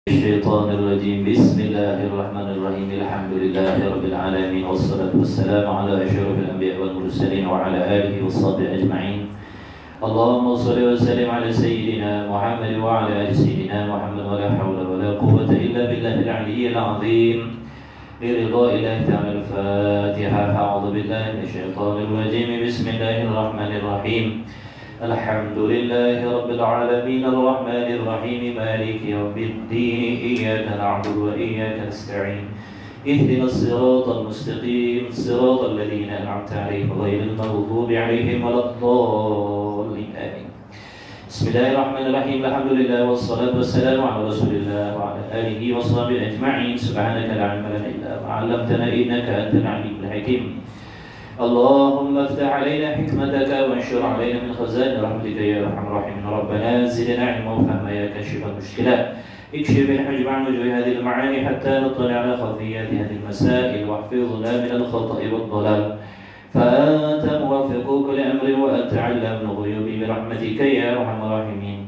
الشيطان الرجيم بسم الله الرحمن الرحيم الحمد لله رب العالمين والصلاة والسلام على أشرف الأنبياء والمرسلين وعلى آله وصحبه أجمعين اللهم صل وسلم على سيدنا محمد وعلى آل سيدنا محمد ولا حول ولا قوة إلا بالله العلي العظيم برضا الله تعالى الفاتحة أعوذ بالله من الشيطان الرجيم بسم الله الرحمن الرحيم الحمد لله رب العالمين الرحمن الرحيم مالك يوم الدين إياك نعبد وإياك نستعين اهدنا الصراط المستقيم صراط الذين أنعمت عليهم غير المغضوب عليهم ولا الضالين آمين بسم الله الرحمن الرحيم الحمد لله والصلاة والسلام على رسول الله وعلى آله وصحبه أجمعين سبحانك لا علم لنا إلا ما علمتنا إنك أنت العليم الحكيم اللهم افتح علينا حكمتك وانشر علينا من خزائن رحمتك يا ارحم الراحمين ربنا زدنا علما وفهما يا كاشف المشكلات اكشف الحجب عن وجوه هذه المعاني حتى نطلع على خفيات هذه المسائل واحفظنا من الخطأ والضلال فأنت موفق كل أمر وأنت علام الغيوب برحمتك يا ارحم الراحمين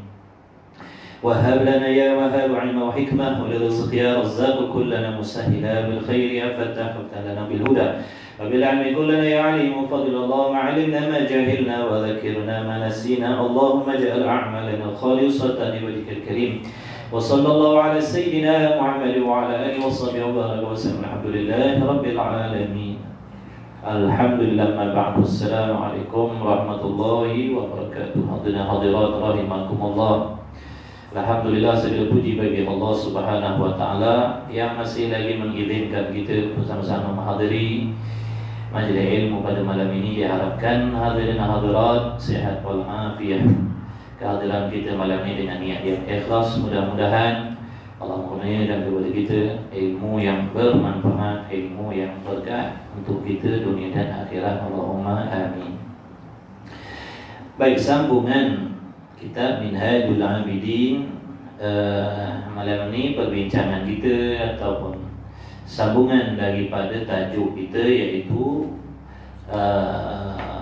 وهب لنا يا وهاب علم وحكمة ولرزق يا رزاق كلنا مسهلا بالخير يا فتاح افتح لنا بالهدى وبالعلم كلنا يا عليم فضل اللهم علمنا ما جهلنا وذكرنا ما نسينا اللهم اجعل أعمالنا خالصة لوجهك الكريم وصلى الله على سيدنا محمد وعلى آله وصحبه وبارك وسلم الحمد لله رب العالمين الحمد لله ما بعد السلام عليكم ورحمة الله وبركاته حضرنا حضرات رحمكم الله Alhamdulillah segala puji bagi Allah Subhanahu wa taala yang masih lagi mengizinkan kita bersama-sama menghadiri majlis ilmu pada malam ini. Diharapkan hadirin hadirat sehat wal afiat. Kehadiran kita malam ini dengan niat yang ikhlas, mudah-mudahan Allah menurunkan kepada kita ilmu yang bermanfaat, ilmu yang berkah untuk kita dunia dan akhirat. Allahumma amin. Baik, sambungan kitab Minhajul Abidin. Malam ini perbincangan kita ataupun sambungan daripada tajuk kita, iaitu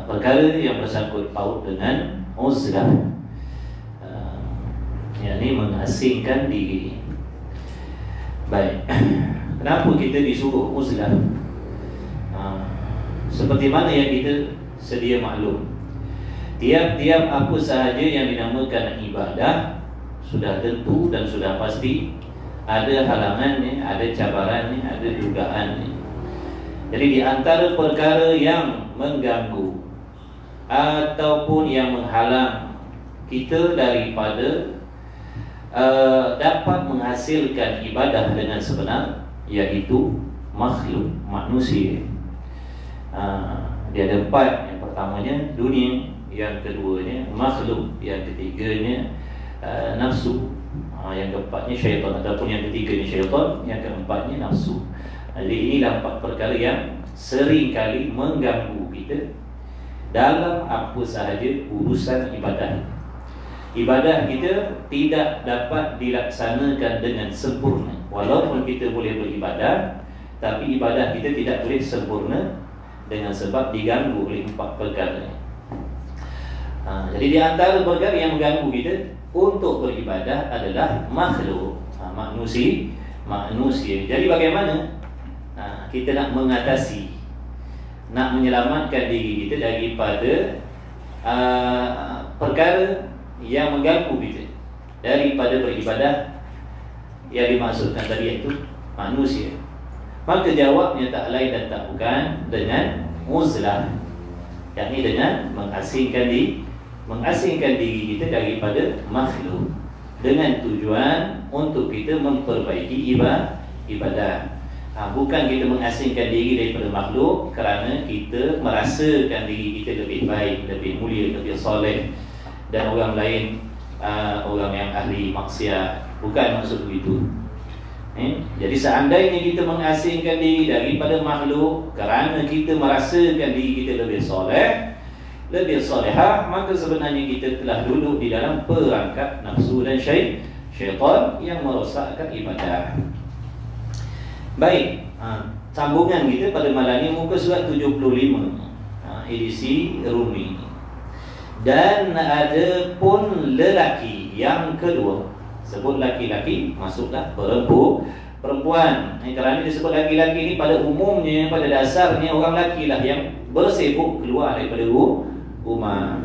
perkara yang bersangkut paut dengan uzlah, yakni mengasingkan diri. Baik, kenapa kita disuruh uzlah? Seperti mana yang kita sedia maklum, tiap-tiap apa sahaja yang dinamakan ibadah sudah tentu dan sudah pasti ada halangannya, ada cabarannya, ada dugaannya. Jadi di antara perkara yang mengganggu ataupun yang menghalang kita daripada dapat menghasilkan ibadah dengan sebenar, yaitu makhluk, manusia. Dia ada empat. Yang pertamanya dunia, yang keduanya makhluk, yang ketiganya nafsu, yang keempatnya syaitan, ataupun yang ketiganya syaitan, yang keempatnya nafsu. Jadi inilah empat perkara yang sering kali mengganggu kita dalam apa sahaja urusan ibadah. Ibadah kita tidak dapat dilaksanakan dengan sempurna. Walaupun kita boleh beribadah, tapi ibadah kita tidak boleh sempurna dengan sebab diganggu oleh empat perkara. Jadi di antara perkara yang mengganggu kita untuk beribadah adalah makhluk, manusia. Jadi bagaimana kita nak mengatasi, nak menyelamatkan diri kita daripada perkara yang mengganggu kita daripada beribadah yang dimaksudkan tadi, iaitu manusia? Maka jawabnya tak lain dan tak bukan dengan uzlah, yakni dengan mengasingkan diri kita daripada makhluk dengan tujuan untuk kita memperbaiki ibadah. Bukan kita mengasingkan diri daripada makhluk kerana kita merasakan diri kita lebih baik, lebih mulia, lebih soleh dan orang lain, orang yang ahli maksiat. Bukan maksud begitu. Jadi seandainya kita mengasingkan diri daripada makhluk kerana kita merasakan diri kita lebih soleh, lebih solehah, maka sebenarnya kita telah duduk di dalam perangkap nafsu dan syaitan yang merosakkan ibadah. Baik, sambungan kita pada malam ini muka surat 75, edisi Rumi. Dan ada pun lelaki yang kedua, Sebut laki-laki, masuklah perempuan. Kerana disebut laki-laki ni pada umumnya, pada dasarnya orang laki lah yang bersibuk keluar daripada rumah.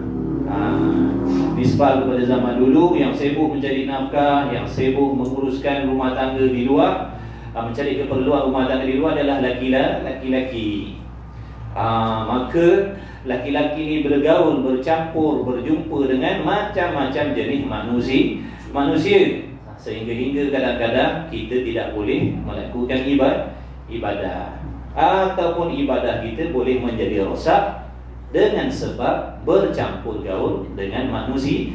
Nisbah kepada zaman dulu yang sibuk mencari nafkah, yang sibuk menguruskan rumah tangga di luar, mencari keperluan rumah tangga di luar adalah laki-laki. Maka laki-laki ni bergaul, bercampur, berjumpa dengan macam-macam jenis manusia. Sehingga kadang-kadang kita tidak boleh melakukan ibadah ataupun ibadah kita boleh menjadi rosak dengan sebab bercampur gaul dengan manusia.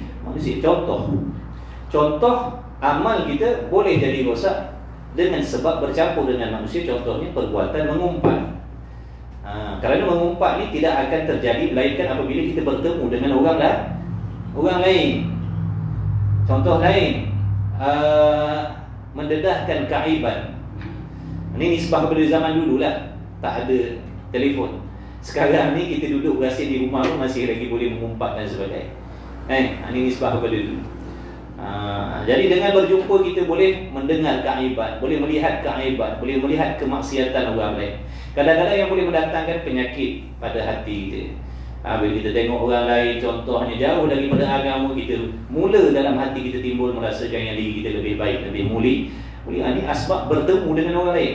Contoh amal kita boleh jadi rosak dengan sebab bercampur dengan manusia. Contohnya perbuatan mengumpat. Kerana mengumpat ni tidak akan terjadi melainkan apabila kita bertemu dengan orang lain. Contoh lain, mendedahkan kaiban. Ini nisbah kepada zaman dulu lah, tak ada telefon. Sekarang ni kita duduk berasa di rumah pun masih lagi boleh mengumpat dan sebagainya. Ini nisbah kepada dulu. Jadi dengan berjumpa kita boleh mendengar keaiban, boleh melihat keaiban, boleh melihat kemaksiatan orang lain. Kadang-kadang yang boleh mendatangkan penyakit pada hati kita. Bila kita tengok orang lain contohnya jauh daripada agama kita, mula dalam hati kita timbul merasakan yang diri kita lebih baik, lebih mulia. Ini asbab bertemu dengan orang lain.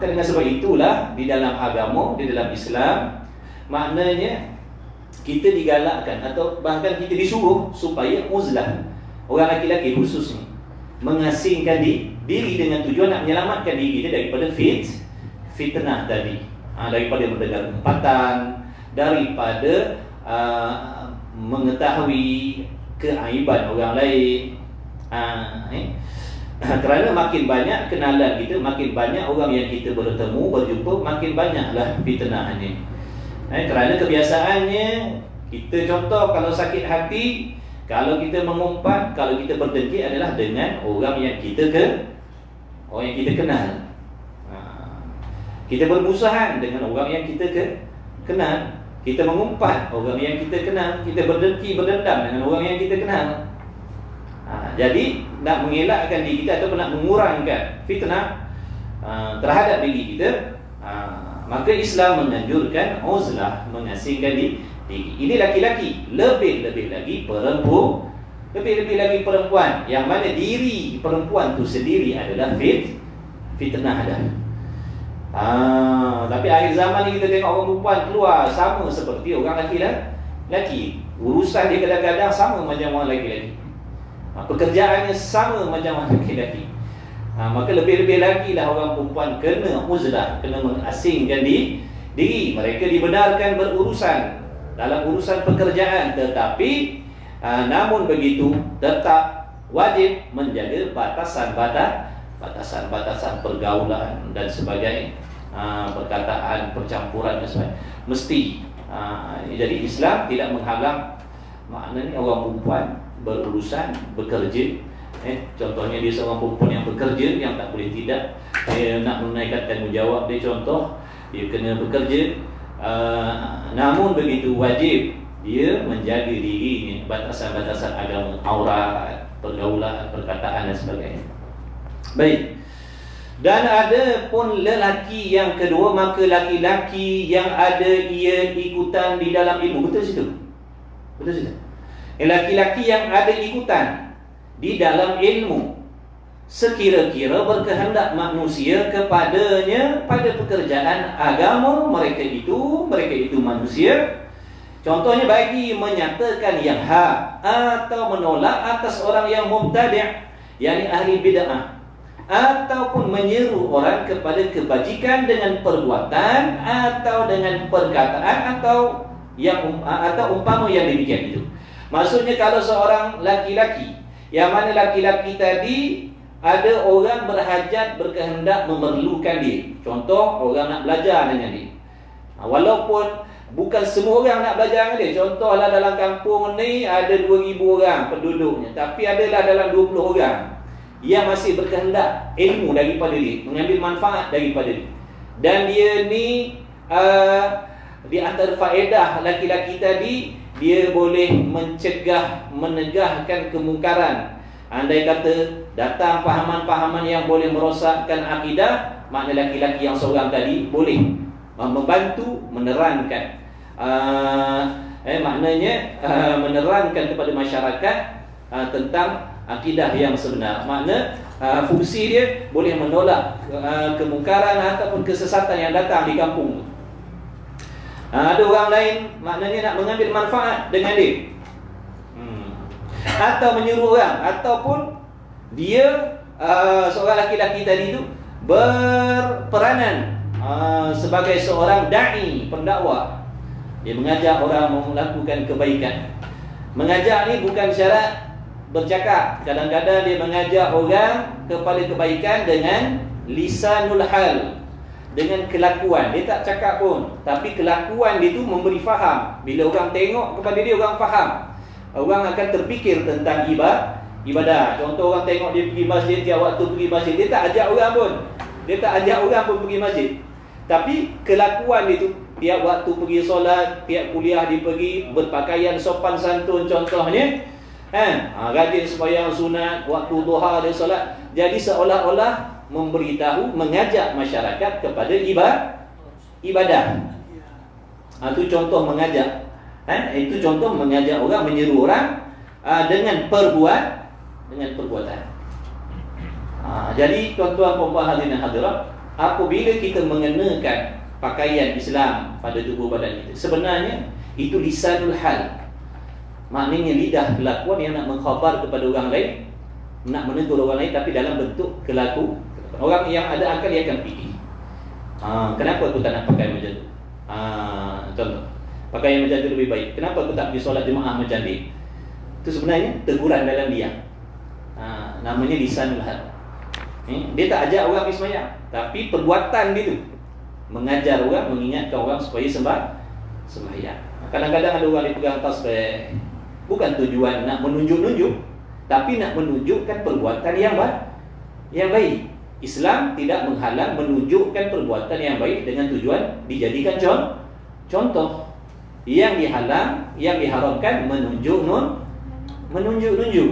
Dengan sebab itulah di dalam agama, di dalam Islam, maknanya kita digalakkan atau bahkan kita disuruh supaya uzlah, orang laki-laki khususnya, mengasingkan diri dengan tujuan nak menyelamatkan diri kita daripada fitnah tadi, daripada mendengar umpatan, daripada mengetahui keaiban orang lain. Kerana makin banyak kenalan kita, makin banyak orang yang kita bertemu, berjumpa, makin banyaklah fitnahnya. Kerana kebiasaannya kita, contoh kalau sakit hati, kalau kita mengumpat, kalau kita berdengki adalah dengan orang yang kita kenal. Kita bermusuhan dengan orang yang kita kenal. Kita mengumpat orang yang kita kenal. Kita berdengki, berdendam dengan orang yang kita kenal. Jadi nak mengelakkan diri kita ataupun nak mengurangkan fitnah terhadap diri kita, maka Islam menganjurkan uzlah, mengasingkan diri. Ini laki-laki. Lebih-lebih lagi perempuan. Lebih-lebih lagi perempuan, yang mana diri perempuan itu sendiri adalah fitnah dah. Tapi akhir zaman ni kita tengok orang perempuan keluar sama seperti orang laki-laki. Urusan dia kadang-kadang sama macam orang laki-laki. Pekerjaannya sama macam orang laki-laki. Maka lebih-lebih lagi lah orang perempuan kena uzlah, kena mengasingkan diri. Mereka dibenarkan berurusan dalam urusan pekerjaan, tetapi namun begitu tetap wajib menjaga batasan pergaulan dan sebagainya, perkataan, percampuran dan sebagainya. Mesti. Jadi Islam tidak menghalang, maknanya orang perempuan berurusan, bekerja. Contohnya dia seorang perempuan yang bekerja, yang tak boleh tidak, dia nak menaikkan tanggungjawab dia, contoh dia kena bekerja. Namun begitu wajib dia menjaga dirinya, batasan-batasan agama, aurat, pergaulan, perkataan dan sebagainya. Baik. Dan ada pun lelaki yang kedua, maka laki-laki yang ada ia ikutan di dalam ilmu. Betul situ? Betul situ? Laki-laki yang ada ikutan di dalam ilmu, sekira-kira berkehendak manusia kepadanya pada pekerjaan agama mereka itu manusia. Contohnya bagi menyatakan yang hak atau menolak atas orang yang mubtadi', yakni ahli bid'ah, ataupun menyeru orang kepada kebajikan dengan perbuatan atau dengan perkataan atau umpama yang demikian itu. Maksudnya kalau seorang laki-laki, yang mana laki-laki tadi ada orang berhajat, berkehendak, memerlukan dia. Contoh orang nak belajar dengan dia, walaupun bukan semua orang nak belajar dengan dia. Contohlah dalam kampung ni ada 2,000 orang penduduknya, tapi adalah dalam 20 orang yang masih berkehendak ilmu daripada dia, mengambil manfaat daripada dia. Dan dia ni di antara faedah laki-laki tadi, dia boleh mencegah, menegahkan kemungkaran Andai kata datang pahaman-pahaman yang boleh merosakkan akidah, makna laki-laki yang seorang tadi boleh membantu menerangkan maknanya menerangkan kepada masyarakat tentang akidah yang sebenar. Makna fungsi dia boleh menolak kemungkaran ataupun kesesatan yang datang di kampung. Ada orang lain maknanya nak mengambil manfaat dengan dia, atau menyuruh orang, ataupun dia seorang laki-laki tadi itu berperanan sebagai seorang da'i, pendakwa. Dia mengajak orang melakukan kebaikan. Mengajak ni bukan syarat bercakap. Kadang-kadang dia mengajak orang kepada kebaikan dengan lisanul hal, dengan kelakuan. Dia tak cakap pun, tapi kelakuan dia tu memberi faham. Bila orang tengok kepada dia, orang faham. Orang akan terfikir tentang ibadah. Contoh, orang tengok dia pergi masjid, tiap waktu pergi masjid, dia tak ajak orang pun. Dia tak ajak orang pun pergi masjid. Tapi kelakuan dia tu, tiap waktu pergi solat, tiap kuliah dia pergi, berpakaian sopan santun contohnya, rajin sembahyang sunat, waktu duha dia solat. Jadi seolah-olah memberitahu, mengajak masyarakat kepada ibadah. Itu contoh mengajak. Itu contoh mengajak orang, menyeru orang dengan perbuatan. Jadi tuan-tuan puan-puan hadirin hadirat, apabila kita mengenakan pakaian Islam pada tubuh badan kita, sebenarnya itu lisanul hal. Maknanya lidah kelakuan yang nak mengkhabar kepada orang lain, nak menegur orang lain, tapi dalam bentuk kelaku. Orang yang ada akal dia akan fikir, kenapa aku tak nak pakai macam tu? Contoh, pakaian macam tu lebih baik. Kenapa aku tak pergi solat jemaah macam ni? Itu sebenarnya teguran dalam dia. Namanya lisanul hal. Dia tak ajak orang pergi sembahyang, tapi perbuatan dia tu mengajar orang, mengingatkan orang supaya sembahyang. Kadang-kadang ada orang dia pegang tasbih, bukan tujuan nak menunjuk-nunjuk, tapi nak menunjukkan perbuatan yang baik. Islam tidak menghalang menunjukkan perbuatan yang baik dengan tujuan dijadikan contoh. Yang dihalang, yang diharamkan menunjuk-nunjuk.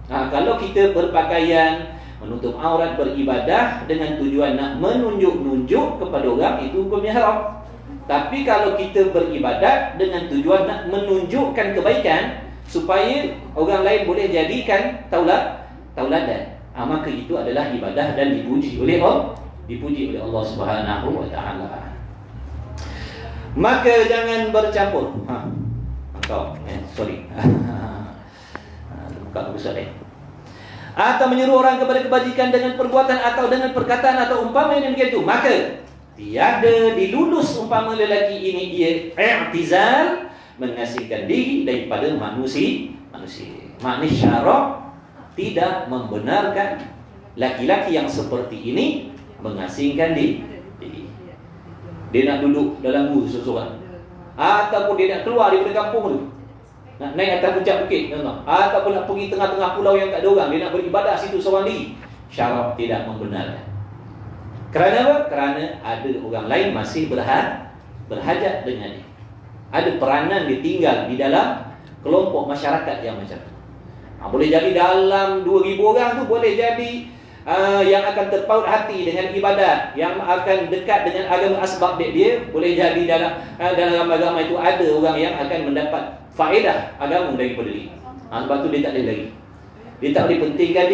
Kalau kita berpakaian, menutup aurat, beribadah dengan tujuan nak menunjuk-nunjuk kepada orang, itu hukumnya haram. Tapi kalau kita beribadat dengan tujuan nak menunjukkan kebaikan supaya orang lain boleh jadikan tauladan, maka itu adalah ibadah dan dipuji oleh Allah Subhanahu wa taala. Maka jangan bercampur. Buka buku solat. Atau menyuruh orang kepada kebajikan dengan perbuatan atau dengan perkataan atau umpama yang begitu, maka tiada dilulus umpama lelaki ini ia i'tizal, mengasingkan diri daripada manusia. Makna syarak tidak membenarkan laki-laki yang seperti ini mengasingkan diri. Dia nak duduk dalam gua seseorang, ataupun dia nak keluar daripada kampung tu, nak naik atas puncak bukit, ataupun nak pergi tengah-tengah pulau yang tak ada orang, dia nak beribadah situ seorang diri, syarak tidak membenarkan. Kerana apa? Kerana ada orang lain masih berhajat dengan dia. Ada peranan dia tinggal di dalam kelompok masyarakat yang macam tu. Boleh jadi dalam 2,000 orang tu, boleh jadi yang akan terpaut hati dengan ibadat, yang akan dekat dengan agama asbab dia. Boleh jadi dalam agama itu ada orang yang akan mendapat faedah agama daripada dia. Sebab tu dia tak boleh lagi. Dia tak boleh pentingkan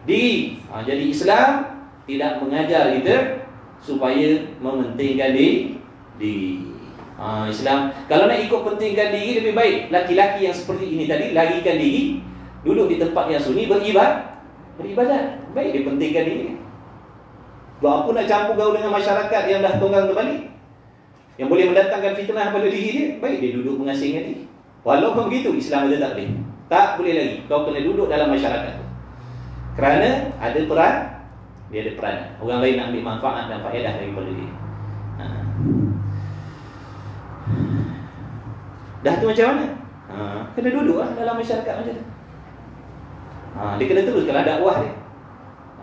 diri. Jadi Islam tidak mengajar kita supaya mementingkan diri. Islam kalau nak ikut pentingkan diri, lebih baik laki-laki yang seperti ini tadi larikan diri, duduk di tempat yang sunyi, beribadat. Baik dia pentingkan diri. Buat apa nak campur gaul dengan masyarakat yang dah tunggang terbalik, yang boleh mendatangkan fitnah pada diri dia? Baik dia duduk mengasingkan diri. Walaupun begitu, Islam ada tak boleh. Tak boleh lagi. Kau kena duduk dalam masyarakat tu. Kerana ada peran, dia ada peran. Orang lain nak ambil manfaat dan faedah daripada dia. Dah tu macam mana? Kena duduk dalam masyarakat macam tu. Dia kena teruskan dakwah dia.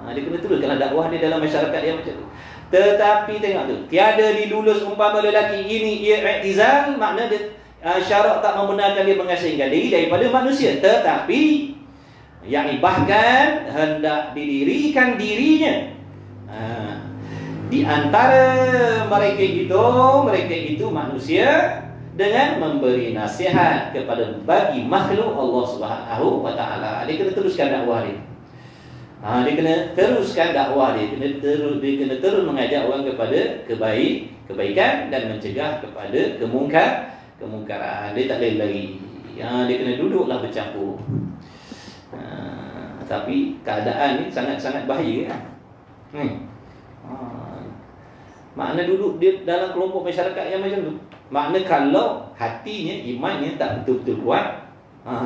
Dia kena teruskan dakwah dia dalam masyarakat yang macam tu. Tetapi tengok tu, tiada dilulus umpama lelaki ini ia i'tizal, makna dia syarak tak membenarkan dia mengasingkan diri daripada manusia. Tetapi yakni bahkan hendak didirikan dirinya di antara mereka itu manusia, dengan memberi nasihat kepada bagi makhluk Allah Subhanahu wa taala. Dia kena teruskan dakwah dia. Dia kena teruskan dakwah dia. Dia kena terus mengajak orang kepada kebaikan dan mencegah kepada kemungkaran. Dia tak boleh lari. Dia kena duduklah bercampur. Tapi keadaan ni sangat-sangat bahaya kan. Makna duduk dia dalam kelompok masyarakat yang macam tu. Makna kalau hatinya, imannya tak betul-betul kuat,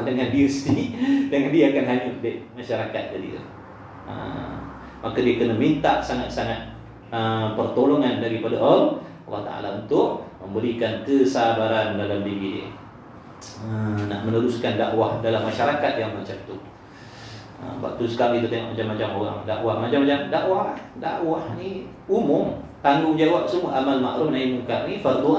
dengan dia sendiri, dengan dia akan hanyut di masyarakat tadi. Maka dia kena minta sangat-sangat pertolongan daripada Allah Ta'ala untuk memberikan kesabaran dalam diri dia, nak meneruskan dakwah dalam masyarakat yang macam tu. Waktu sekarang kita tengok macam-macam orang dakwah, macam-macam dakwah ni umum, tanggungjawab semua. Amal ma'ruf nahi munkar ni fardu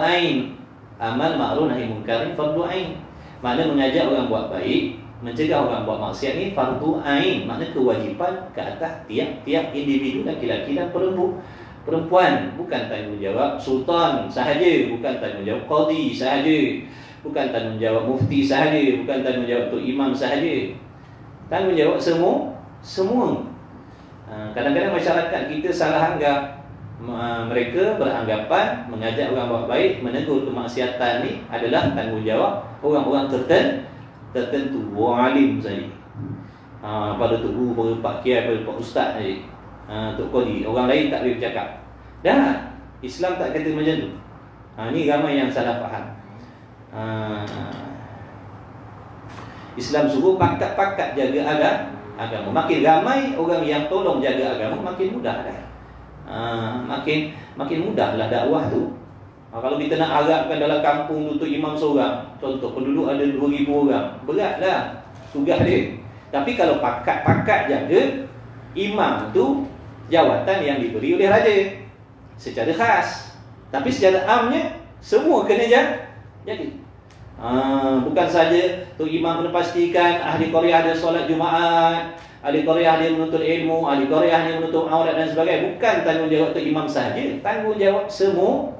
ain. Amal ma'ruf nahi munkar ni fardu ain. Makna mengajak orang buat baik, mencegah orang buat maksiat ni fardu ain. Makna kewajipan ke atas tiap-tiap individu, laki-laki dan perempuan. Bukan tanggungjawab sultan sahaja, bukan tanggungjawab qadi sahaja, bukan tanggungjawab mufti sahaja, bukan tanggungjawab tok imam sahaja. Tanggungjawab semua. Kadang-kadang masyarakat kita salah anggap. Mereka beranggapan mengajak orang buat baik, menegur kemaksiatan ni adalah tanggungjawab orang-orang tertentu, orang alim saja. Pada tok guru, pada pak kiai, pada pak ustaz saja, tok qadi. Orang lain tak boleh bercakap. Dah, Islam tak kata macam tu. Ni ramai yang salah faham. Islam suruh pakat-pakat jaga agama. Makin ramai orang yang tolong jaga agama, makin mudah dah. Makin mudahlah dakwah tu. Kalau kita nak harapkan dalam kampung tu imam seorang, contoh penduduk ada 2,000 orang, beratlah tugas dia. Tapi kalau pakat-pakat jaga, imam tu jawatan yang diberi oleh raja secara khas. Tapi secara amnya semua kena jadi. Bukan saja tu imam kena pastikan ahli Qaryah ada solat Jumaat, ahli Qaryah dia menuntut ilmu, ahli Qaryah dia menuntut aurat dan sebagainya. Bukan tanggungjawab tu imam sahaja, tanggungjawab semua.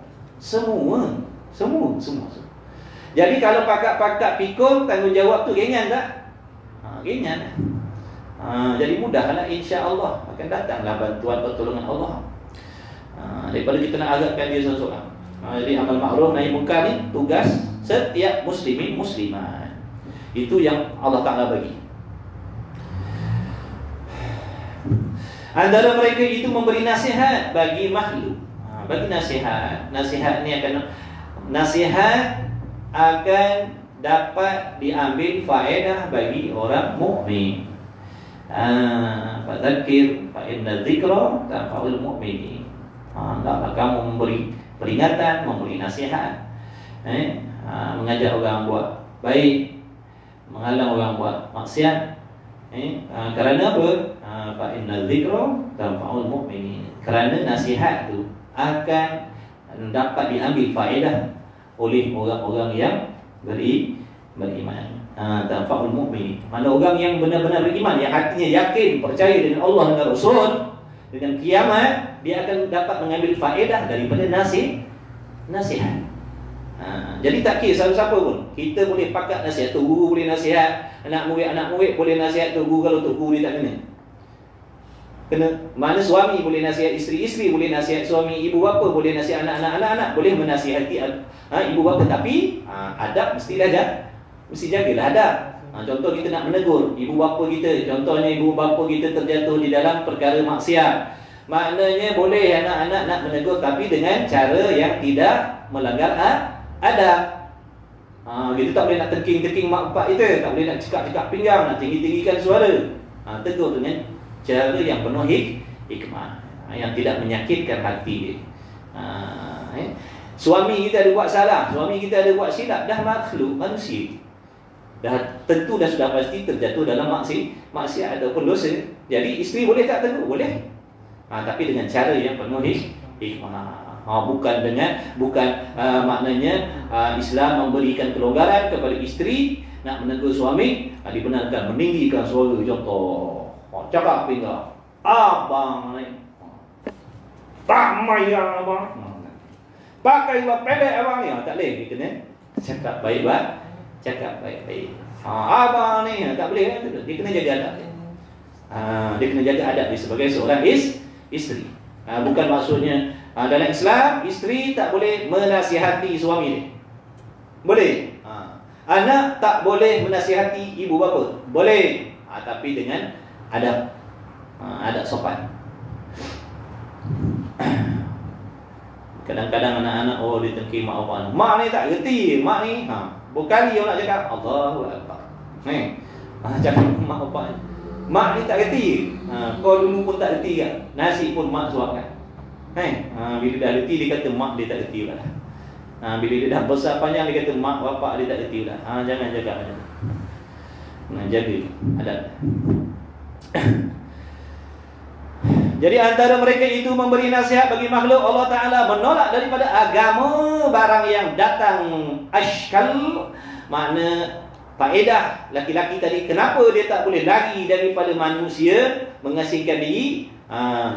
Jadi kalau pakat-pakat pikul, tanggungjawab tu ringan tak? Ringan. Jadi mudahlah, insya-Allah akan datanglah bantuan pertolongan Allah. Daripada kita nak agakkan dia seorang-seorang. Jadi amal ma'ruf nahi munkar ni tugas setiap muslimin muslimat. Itu yang Allah Ta'ala bagi. Antara mereka itu memberi nasihat bagi makhluk. Bagi nasihat. Nasihat akan dapat diambil faedah bagi orang mukmin. Fadzakir fa inna dzikra tanfa'ul mu'minin. Hendaklah kamu memberi peringatan, memberi nasihat, mengajak orang buat baik, menghalang orang buat maksiat. Kerana apa? Fa inna dzikra tanfa'ul mu'minin. Kerana nasihat tu akan dapat diambil faedah oleh orang-orang yang beriman. Tanfa'ul mu'minin. Mana orang yang benar-benar beriman, yang hatinya yakin, percaya dengan Allah dan Rasul, dengan kiamat, dia akan dapat mengambil faedah daripada nasihat. Jadi tak kira siapa pun, kita boleh pakat nasihat. Tu guru boleh nasihat, anak murid boleh nasihat tu guru, kalau tu guru dia tak kena. Mana suami boleh nasihat isteri boleh nasihat suami, ibu bapa boleh nasihat anak-anak boleh menasihati ibu bapa. Tapi adab mesti jagalah adab. Contoh kita nak menegur ibu bapa kita, contohnya ibu bapa kita terjatuh di dalam perkara maksiat, maknanya boleh anak-anak nak menegur, tapi dengan cara yang tidak melanggar adab. Kita tak boleh nak tengking mak bapak kita, tak boleh nak cekak-cekak pinggang, nak tinggi-tinggikan suara. Tegur dengan cara yang penuh hikmah, yang tidak menyakitkan hati. Suami kita ada buat salah, suami kita ada buat silap, dah makhluk manusia, dah tentu dah sudah pasti terjatuh dalam maksiat ataupun dosa. Jadi isteri boleh tak tegur? Boleh. Tapi dengan cara yang penuh hikmah. Bukan maknanya Islam memberikan kelonggaran kepada isteri nak menegur suami, dibenarkan meninggikan suara. Contoh, cakap tinggal, abang ni tak mayang abang, pakai bab pendek abang ni, tak boleh. Dia kena cakap baik-baik, cakap baik-baik. Abang ni tak boleh, dia kena jaga adab dia. Dia kena jaga adab dia sebagai seorang isteri. Bukan maksudnya dalam Islam isteri tak boleh menasihati suami dia. Boleh. Anak tak boleh menasihati ibu bapa. Boleh. Tapi dengan adab. Adab sopan. Kadang-kadang anak-anak ditengki mak bapak. Mak ni tak reti, mak ni berkali orang nak cakap Allahu Akbar. Cakap mak bapak ni. Mak ni tak reti. Kau dulu pun tak reti kan. Nasi pun mak suapkan. Bila dah reti dia kata mak dia tak reti pula. Bila dia dah besar panjang dia kata mak bapak dia tak reti pula. Jangan jaga macam tu. Jaga adab. Jadi antara mereka itu memberi nasihat bagi makhluk Allah Ta'ala, menolak daripada agama barang yang datang ashkal, makna faedah laki-laki tadi. Kenapa dia tak boleh lari daripada manusia, mengasingkan diri?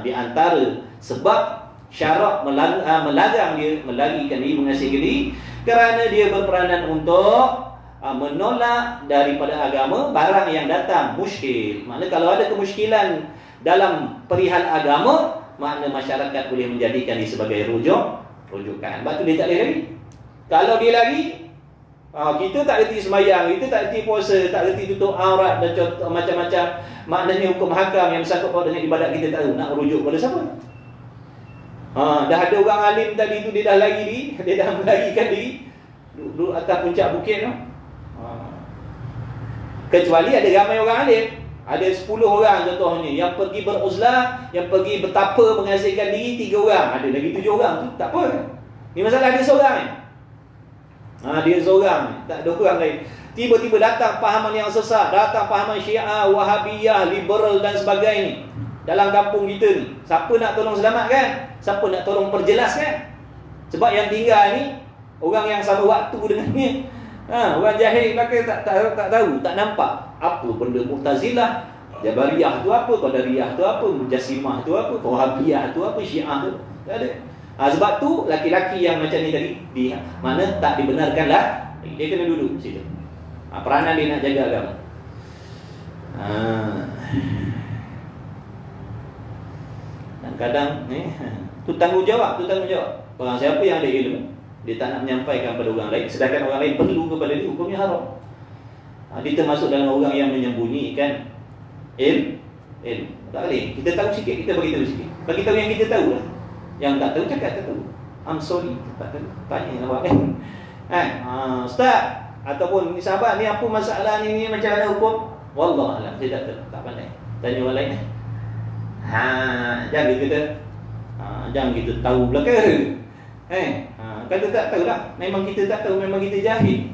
Di antara sebab syarak melarang dia melarikan diri, mengasingkan diri, kerana dia berperanan untuk menolak daripada agama barang yang datang muskil. Makna kalau ada kemuskilan dalam perihal agama, makna masyarakat boleh menjadikan dia sebagai rujukan. Sebab tu dia tak boleh lari. Kalau dia lari, kita tak reti sembahyang, kita tak reti puasa, tak reti tutup aurat dan contoh macam-macam. Maknanya hukum hakam yang bersangkut dengan ibadat kita tak tahu. Nak rujuk pada siapa? Dah ada orang alim tadi tu, dia dah lari diri, dia dah melarikan diri duduk atas puncak bukit tu. Kecuali ada ramai orang alim. Ada 10 orang contohnya yang pergi beruzlah, yang pergi bertapa mengasingkan diri 3 orang. Ada lagi 7 orang tu tak apa. Ni masalah dia seorang ni. Dia seorang, tak ada orang lain. Tiba-tiba datang pahaman yang sesat, datang pahaman Syiah, Wahabiyah, liberal dan sebagainya dalam kampung kita ni. Siapa nak tolong selamatkan? Siapa nak tolong perjelaskan? Sebab yang tinggal ni orang yang sama waktu dengannya. Orang jahil belakang tak tahu, tak nampak apa benda Mu'tazilah, Jabariyah tu apa, Qadariyah tu apa, Mujassimah tu apa, Wahabiyah tu apa, Syiah tu tak ada. Sebab tu laki-laki yang macam ni tadi, di mana tak dibenarkanlah, dia kena duduk situ. Peranan dia nak jaga agama. Dan kadang tu tanggungjawab. Orang siapa yang ada ilmu, dia tak nak menyampaikan pada orang lain, sedangkan orang lain perlu kepada dia, hukumnya haram. Dia termasuk dalam orang yang menyembunyikan ilmu. Tak boleh. Kita tahu sikit, kita bagi tahu sikit. Bagi tahu yang kita tahu lah. Yang tak tahu cakap tak tahu. I'm sorry, tak tahu. Tanya awak Ustaz ataupun ni sahabat ni apa masalah ni macam mana hukum? Wallah alam, saya tak tahu, tak pandai. Tanya orang lain. Jangan kita jangan kita tahu belaka. Kata tak tahu lah. Memang kita tak tahu, memang kita jahil.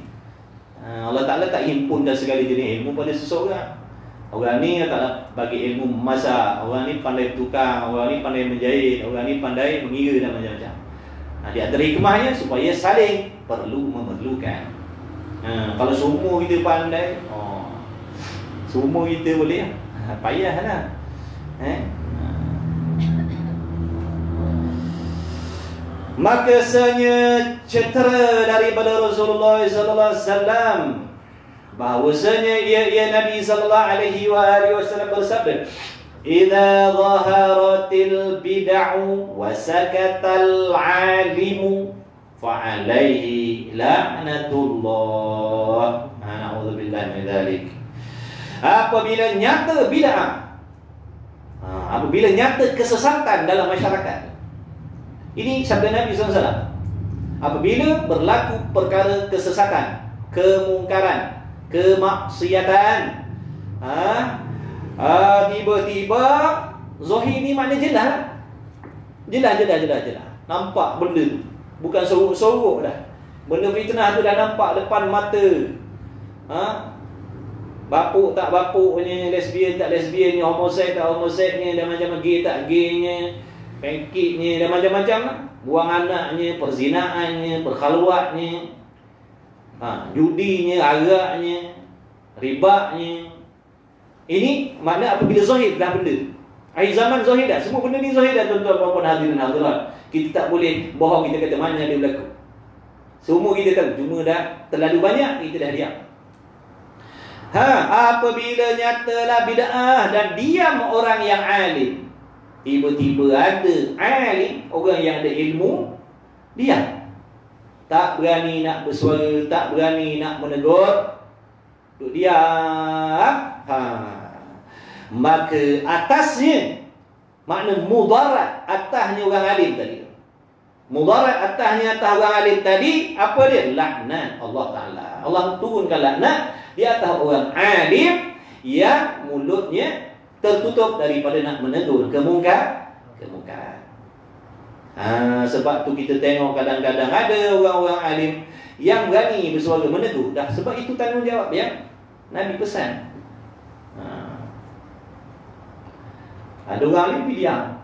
Allah Ta'ala tak himpunkan segala jenis ilmu pada seseorang. Orang ni tak bagi ilmu memasak, orang ni pandai bertukang, orang ni pandai menjahit, orang ni pandai mengira dan macam-macam. Di antara hikmahnya supaya saling perlu memerlukan. Kalau semua kita pandai, semua kita boleh, payahlah. Maka sebenarnya cetera daripada Rasulullah sallallahu alaihi wasallam bahwasanya ia Nabi sallallahu alaihi wasallam bersabda, "Idza zaharatil bid'u wa sakatal 'alimu fa 'alaihi la'natullah." Na'udzubillahi min dzalik. Apabila nyata bid'ah, apabila nyata kesesatan dalam masyarakat. Ini sabda Nabi SAW. Apabila berlaku perkara kesesatan, kemungkaran, kemaksiatan, tiba-tiba zahir ni makna jelas. Jelas. Nampak benda tu. Bukan sorok-sorok dah. Benda fitnah tu dah nampak depan mata. Bapuk tak bapuknya, lesbian tak lesbiannya, homoseks tak homoseksnya, dan macam gay tak gaynya, pengkitnya dan macam-macam lah. Buang anaknya, perzinaannya, perkhaluatnya, judinya, araknya, ribanya. Ini makna apabila zahir dah benda. Akhir zaman zahir dah. Semua benda ni zahir dah, tuan-tuan puan-puan hadirin hadirat. Kita tak boleh bohong, kita kata mana dia berlaku. Semua kita tahu, cuma dah terlalu banyak, kita dah diam. Apabila nyatalah bid'ah dan diam orang yang alim, tiba-tiba ada alim, orang yang ada ilmu, diam. Tak berani nak bersuara, tak berani nak menegur, duduk diam. Maka atasnya, makna mudarat atasnya orang alim tadi. Mudarat atas orang alim tadi, apa dia? Laknat Allah Ta'ala. Allah turunkan laknat di atas orang alim yang mulutnya tertutup daripada nak menegur kemungkaran. Sebab tu kita tengok kadang-kadang ada orang-orang alim yang berani bersuara menegur. Dah sebab itu tanggungjawab yang Nabi pesan. Ada orang alim diam,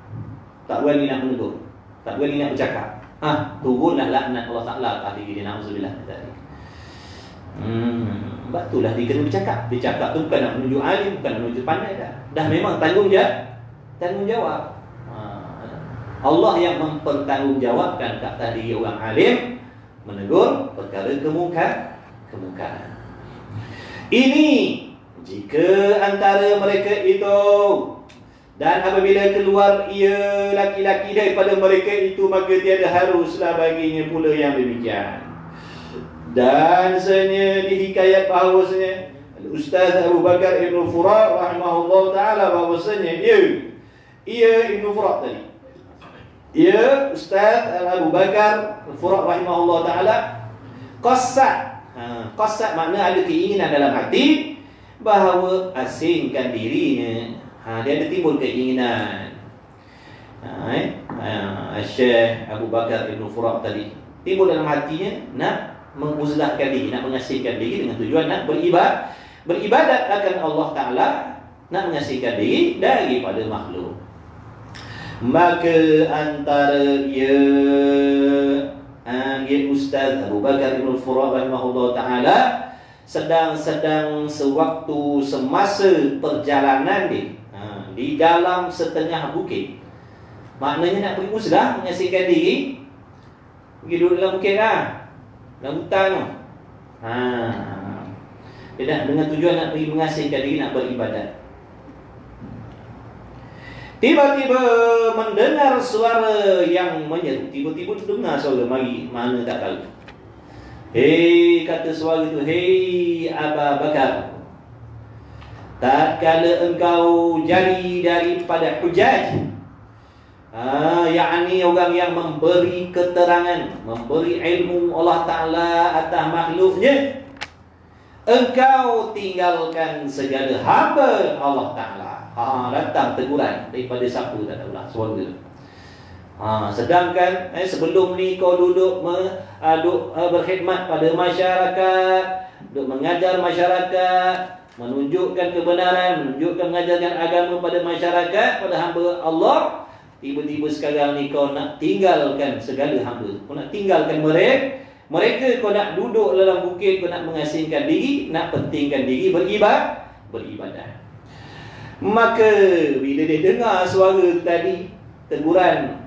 tak berani nak menegur, tak berani nak bercakap. Turunlah laknat Allah Ta'ala atas diri dia. Na'udzubillah tadi. Sebab itulah dia kena bercakap. Dia cakap tu bukan nak menunjuk alim, bukan nak menunjuk pandai dah. Dah memang tanggungjawab. Allah yang mempertanggungjawabkan ke atas diri orang alim menegur perkara kemungkaran. Ini jika antara mereka itu, dan apabila keluar ia laki-laki daripada mereka itu, maka tiada haruslah baginya pula yang demikian. Dan sebenarnya dihikayat bahawasanya Ustaz Abu Bakar Ibn Furat rahimahullah ta'ala, bahawasanya ia Ibn Furat tadi, ia Ustaz Abu Bakar Furat rahimahullah ta'ala qasad makna ada keinginan dalam hati bahawa asingkan dirinya. Dia ada timbul keinginan. Syekh Abu Bakar Ibn Furat tadi timbul dalam hatinya nak menguzlahkan diri, nak mengasingkan diri dengan tujuan nak beribadat akan Allah Ta'ala, nak mengasingkan diri daripada makhluk. Maka antara ia Ustaz Abu Bakar Ibn Furat rahimahullah ta'ala sedang sewaktu semasa perjalanan dia di dalam setengah bukit. Maknanya nak pergi uzlah, mengasingkan diri, pergi duduk dalam bukit dalam hutan tu. Dia nak dengan tujuan nak pergi mengasingkan diri, nak beribadat. Tiba-tiba mendengar suara yang menyeru. Tiba-tiba dengar suara, mari mana tak tahu. Hei, kata suara itu, hei Abu Bakar, tatkala engkau jadi daripada hujaj, yakni orang yang memberi keterangan, memberi ilmu Allah Ta'ala atas makhluknya, engkau tinggalkan segala hamba Allah Ta'ala. Datang teguran daripada siapa tak tahulah, suara. Sedangkan sebelum ni kau duduk berkhidmat pada masyarakat, duduk mengajar masyarakat, menunjukkan kebenaran, mengajarkan agama pada masyarakat, pada hamba Allah. Tiba-tiba sekarang ni kau nak tinggalkan segala hamba, kau nak tinggalkan mereka, kau nak duduk dalam bukit, kau nak mengasingkan diri, nak pentingkan diri beribadah. Maka bila dia dengar suara tadi, teguran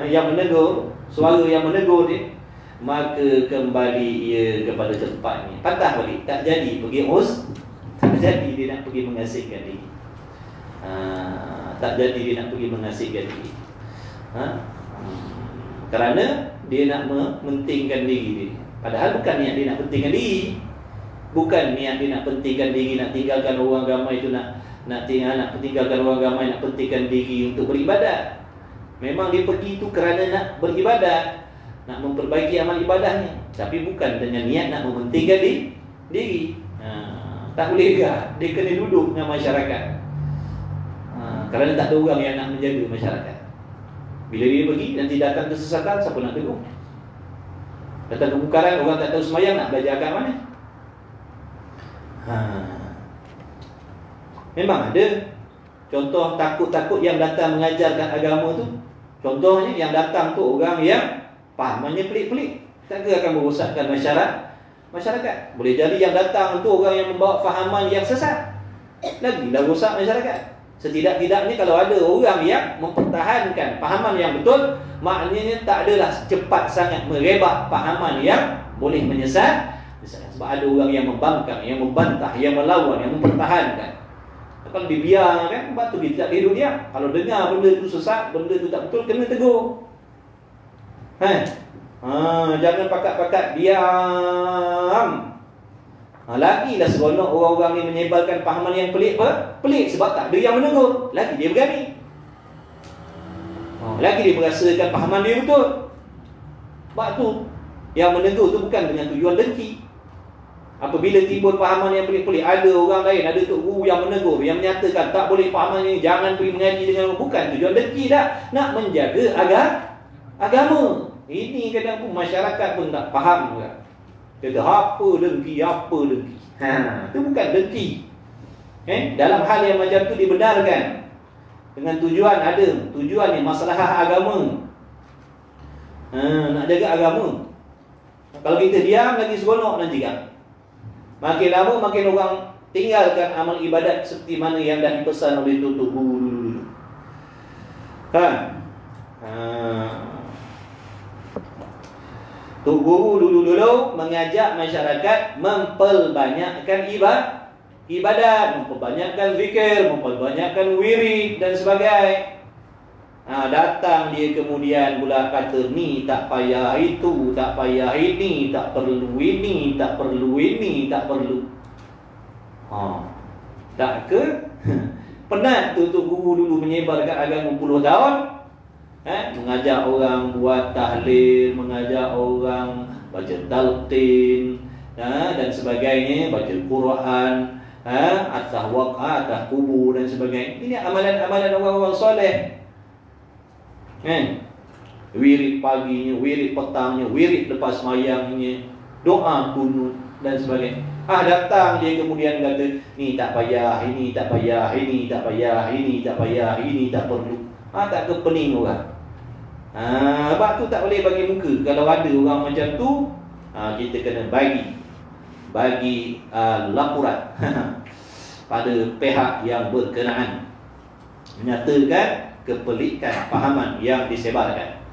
yang menegur, suara yang menegur dia, maka kembali ia kepada tempatnya, patah balik, tak jadi pergi tak jadi dia nak pergi mengasingkan diri. Tak jadi dia nak pergi mengasingkan diri. Kerana dia nak mementingkan diri dia. Padahal bukan niat dia nak pentingkan diri. Bukan niat dia nak pentingkan diri, nak tinggalkan orang ramai itu, nak tinggalkan orang ramai, nak pentingkan diri untuk beribadat. Memang dia pergi itu kerana nak beribadat, nak memperbaiki amal ibadahnya, tapi bukan dengan niat nak mementingkan diri. Tak boleh juga. Dia kena duduk dengan masyarakat, kerana tak ada orang yang nak menjaga masyarakat. Bila dia pergi, nanti datang kesesatan, siapa nak tegur? Datang kemungkaran, orang tak tahu semayang, nak belajar agama mana? Memang ada contoh takut-takut yang datang mengajarkan agama tu. Contohnya yang datang tu orang yang pahamannya pelik-pelik, tak akan merosakkan masyarakat. Boleh jadi yang datang tu orang yang membawa fahaman yang sesat, lagilah rosak masyarakat. Setidak-tidaknya kalau ada orang yang mempertahankan fahaman yang betul, maknanya tak adalah cepat sangat merebak fahaman yang boleh menyesat. Sebab ada orang yang membangkang, yang membantah, yang melawan, yang mempertahankan. Kalau dibiarkan kan, sebab tu dia tak tidur dia. Kalau dengar benda tu sesat, benda tu tak betul, kena tegur. Jangan pakat-pakat diam. Lagilah seronok orang-orang ni menyebarkan fahaman yang pelik sebab tak ada yang menegur. Lagi dia berani. Lagi dia merasakan fahaman dia betul. Sebab tu yang menegur tu bukan dengan tujuan dengki. Apabila timbul fahaman yang pelik-pelik, ada orang lain, ada tok guru yang menegur, yang menyatakan tak boleh fahaman ini, jangan pergi mengaji dengan, bukan tujuan dengki dah, nak menjaga agama. Ini kadang pun masyarakat pun tak faham juga. Kata apa dengki. Itu bukan dengki. Dalam hal yang macam tu dibenarkan dengan tujuan ada, tujuan yang masalah agama. Nak jaga agama. Kalau kita diam lagi seronok nanti kan. Makin lama makin orang tinggalkan amal ibadat seperti mana yang dah dipesan oleh Tok Guru dulu. Tok Guru dulu mengajak masyarakat memperbanyakkan ibadat, memperbanyakkan zikir, memperbanyakkan wirid dan sebagainya. Datang dia kemudian pula kata ni tak payah itu, tak payah ini, tak perlu ini, tak perlu ini, tak perlu. Tak ke? Penat tu Guru dulu menyebarkan agama puluh tahun. Mengajak orang buat tahlil, mengajak orang baca talqin, dan sebagainya, baca Quran, atas waqah, atas kubur dan sebagainya. Ini amalan-amalan orang-orang soleh. Wirid paginya, wirid petangnya, wirid lepas mayangnya, doa kunut dan sebagainya. Datang dia kemudian kata ni tak payah, ini tak payah, ini tak payah, ini tak payah, ini tak perlu. Tak ke pening orang. Sebab tu tak boleh bagi muka. Kalau ada orang macam tu, kita kena bagi laporan pada pihak yang berkenaan, menyatakan kepelikan fahaman yang disebarkan.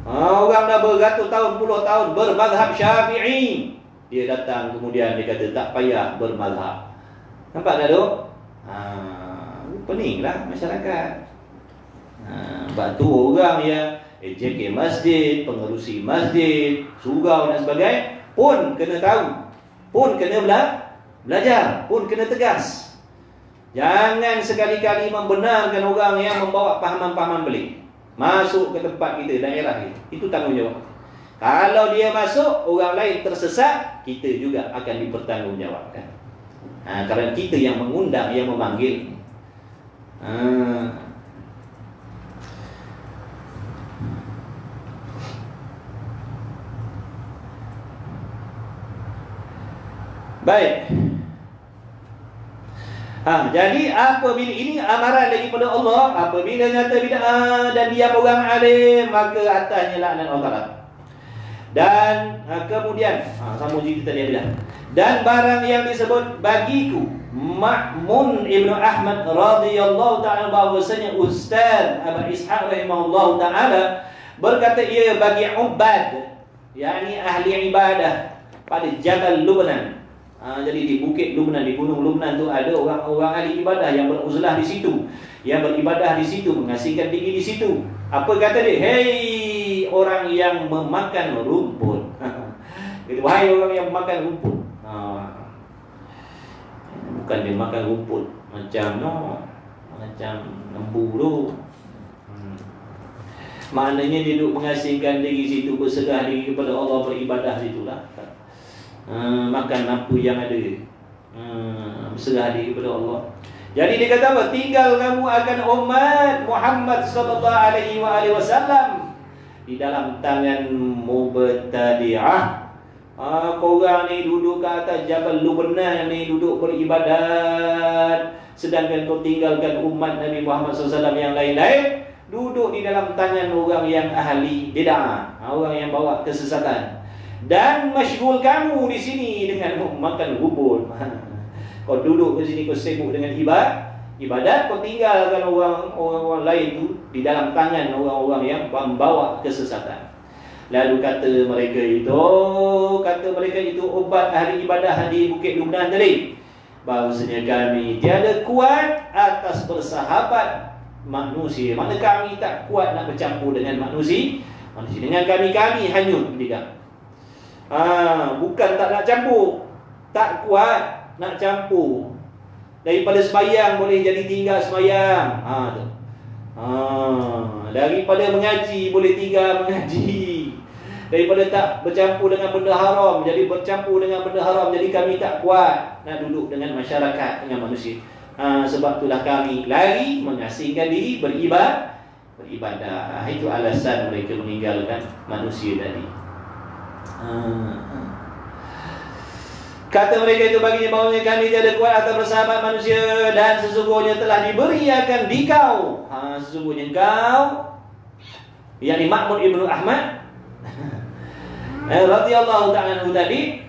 Orang dah beratus tahun, puluh tahun bermazhab Syafi'i, dia datang kemudian dia kata tak payah bermazhab. Nampak tak tu? Peninglah masyarakat. Sebab tu orang yang JK masjid, pengerusi masjid, surau dan sebagainya pun kena tahu, pun kena belajar, pun kena tegas. Jangan sekali-kali membenarkan orang yang membawa pahaman-pahaman pelik masuk ke tempat kita, daerah kita. Itu tanggungjawab. Kalau dia masuk, orang lain tersesat, kita juga akan dipertanggungjawabkan. Kerana kita yang mengundang, yang memanggil. Baik. Jadi apabila ini amaran daripada Allah, apabila nyata bid'ah dan diam orang alim, maka atasnya laknat Allah. Dan kemudian sambung cerita dia bilang, dan barang yang disebut bagiku Ma'mun Ibnu Ahmad radhiyallahu ta'ala bahwasanya Ustaz Abu Ishaq rahimahullahu ta'ala berkata ia bagi ubad, yakni ahli ibadah pada Jabal Lubnan. Jadi di bukit Lubnan, di gunung Lubnan tu ada orang-orang ahli ibadah yang beruzlah di situ, yang beribadah di situ, mengasihkan diri di situ. Apa kata dia? Hei orang yang memakan rumput. Wahai orang yang memakan rumput. Bukan dia makan rumput macam lembu tu. Maknanya dia duduk mengasihkan diri situ, berserah diri kepada Allah, beribadah situlah. Makan apa yang ada, berserah diri kepada Allah. Jadi dia kata apa? Tinggal kamu akan umat Muhammad sallallahu alaihi wasallam di dalam tangan mubtadi'ah. Korang ni duduk ke atas Jabal Lubnan ni, duduk beribadat, sedangkan kau tinggalkan umat Nabi Muhammad SAW yang lain-lain, duduk di dalam tangan orang yang ahli bid'ah, orang yang bawa kesesatan. Dan masyghul kamu di sini dengan makan rumput. Kau duduk di sini, kau sibuk dengan ibadat, kau tinggalkan orang lain tu di dalam tangan orang-orang yang membawa kesesatan. Lalu kata mereka itu obat ahli ibadah di Bukit Lubnan tadi, bahawasanya kami tiada kuat atas bersahabat manusia. Mana kami tak kuat nak bercampur dengan manusia. Dengan kami hanyut dia. Bukan tak nak campur, tak kuat nak campur. Daripada sembahyang boleh jadi tinggal sembahyang. Daripada mengaji boleh tinggal mengaji. Daripada tak bercampur dengan benda haram jadi bercampur dengan benda haram. Jadi kami tak kuat nak duduk dengan masyarakat, dengan manusia. Sebab itulah kami lari mengasingkan diri beribadah. Itu alasan mereka meninggalkan manusia tadi. Kata mereka itu baginya bahawanya kami tiada kuat atau bersahabat manusia, dan sesungguhnya telah diberi akan dikau. Sesungguhnya engkau, yakni Ma'mun ibnu Ahmad radhiyallahu ta'ala anhu tadi,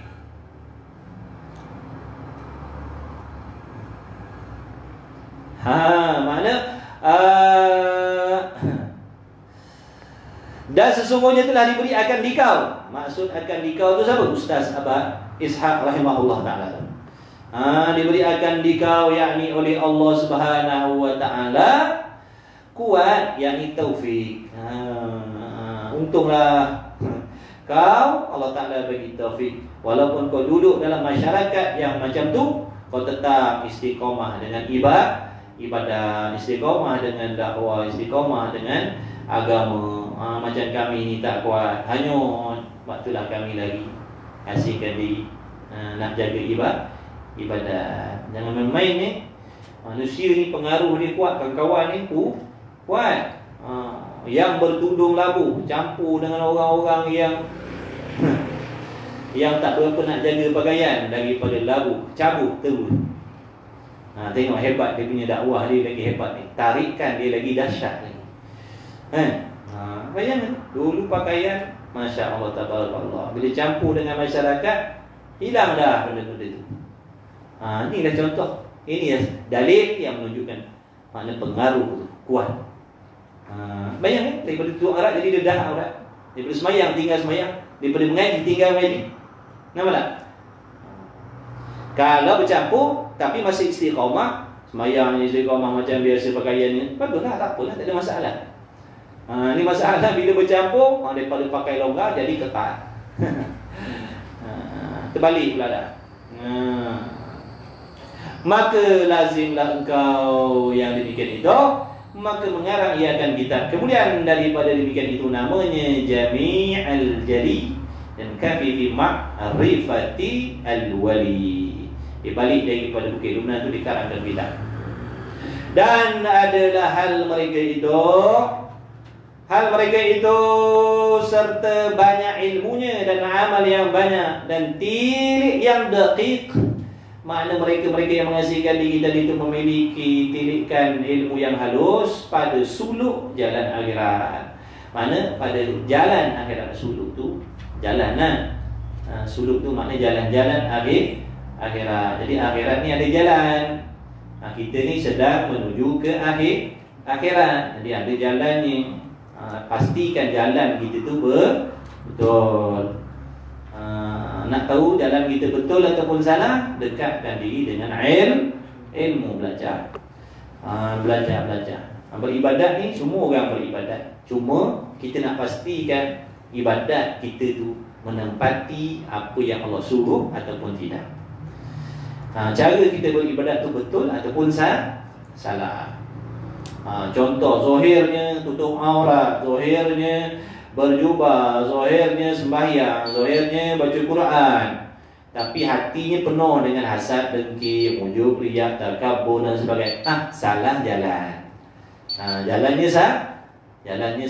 makna dan sesungguhnya telah diberi akan dikau. Maksud akan dikau itu siapa? Ustaz Abah Ishaq rahimahullah ta'ala. Diberi akan dikau yakni oleh Allah Subhanahu wa ta'ala kuat, yakni taufik. Untunglah kau, Allah Ta'ala bagi taufik. Walaupun kau duduk dalam masyarakat yang macam tu, kau tetap istiqamah dengan ibadah, istiqamah dengan dakwah, istiqamah dengan agama. Macam kami ni tak kuat, hanyut. Waktulah kami lagi asingkan diri nak jaga ibadah. Jangan main-main ni. Manusia ni pengaruh dia kuat, kawan-kawan ni kuat. Yang bertudung labu campur dengan orang-orang yang tak berapa nak jaga pakaian, daripada labu cabut terus. Tengok hebat dia punya dakwah, dia lagi hebat ni. Tarikan dia lagi dahsyat ni. Bayangkan dulu pakaian, Masya Allah, tabarakallah. Bila campur dengan masyarakat, hilang dah benda-benda tu. Inilah contoh. Ini dalil yang menunjukkan makna pengaruh tu kuat. Bayangkan daripada tutup aurat jadi dedah aurat. Daripada semayang tinggal semayang. Daripada mengaji tinggal mengaji. Nampak tak? Kalau bercampur tapi masih istiqamah, semayang istiqamah macam biasa pakaiannya, baguslah, tak apalah, tak ada masalah. Ni masalah bila bercampur, daripada pakai longgar jadi ketat. Terbalik pula dah. Maka lazimlah engkau yang demikian itu, maka mengarang ia akan kitab. Kemudian daripada demikian itu namanya Jami'al Jali dan kafi fi ma'rifati al-wali. Balik daripada Bukit Lubnan itu dikarangkan kitab. Dan adalah hal mereka itu serta banyak ilmunya dan amal yang banyak dan tilik yang daqiq. Makna mereka yang mengasihkan diri tadi itu memiliki tilikan ilmu yang halus pada suluk jalan akhirat. Mana pada jalan akhirat. Suluk tu jalanan. Suluk tu makna jalan-jalan akhirat. Jadi akhirat ni ada jalan. Kita ni sedang menuju ke akhirat. Jadi ada jalannya. Pastikan jalan kita tu betul. Nak tahu jalan kita betul ataupun salah, dekatkan diri dengan ilmu, belajar. Belajar. Beribadat ni semua orang beribadat. Cuma kita nak pastikan ibadat kita tu menempati apa yang Allah suruh ataupun tidak. Cara kita beribadat tu betul ataupun salah. Contoh, zohirnya tutup aurat, zohirnya berjubah, zohirnya sembahyang, zohirnya baca Quran, tapi hatinya penuh dengan hasad, dengki, ujub, riak, takabur dan sebagainya. Salah jalan. Jalannya